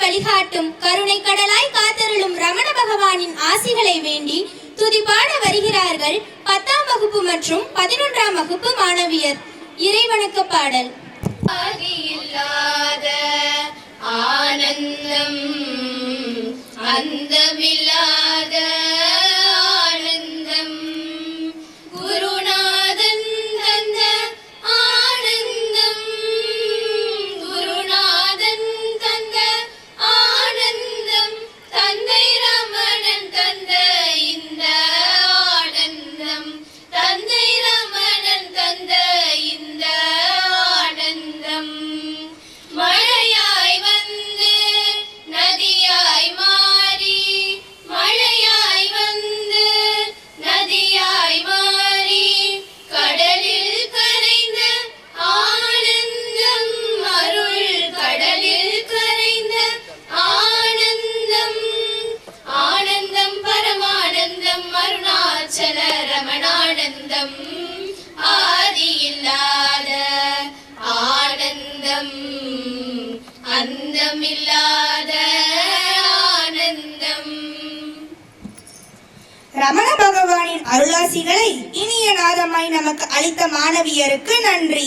வழிகாட்டும் கருணை கடலாய் காத்தருளும் ரமண பகவானின் ஆசிகளை வேண்டி துதிபாட வருகிறார்கள் 10ஆம் வகுப்பு மற்றும் 11ஆம் வகுப்பு மாணவியர். இறைவணக்க பாடல். ஆதியில்லாத ஆனந்தம், அந்தமில்லாத ஆனந்தம், குருநாதன் தந்த ஆனந்தம், குருநாதன் தந்த ஆனந்தம், தந்தை ரமணன் தந்த இந்த ஆனந்தம், தந்தை ரமணன் தந்த இந்த ஆனந்தம். மழையாய் வந்து நதியாய் மாறி, மழையாய் வந்து நதியாய் மாறி, கடலில் கரைந்த ஆனந்தம், அருள் கடலில் கரைந்த ஆனந்தம், ஆனந்தம் பரமானந்தம், அருணாச்சல ரமணானந்தம், ஆதியில்லாத ஆனந்தம், அந்தமில்லாத ஆனந்தம். ரமண பகவானின் அருளாசிகளை இனிய நாதமாய் நமக்கு அளித்த மாணவியருக்கு நன்றி.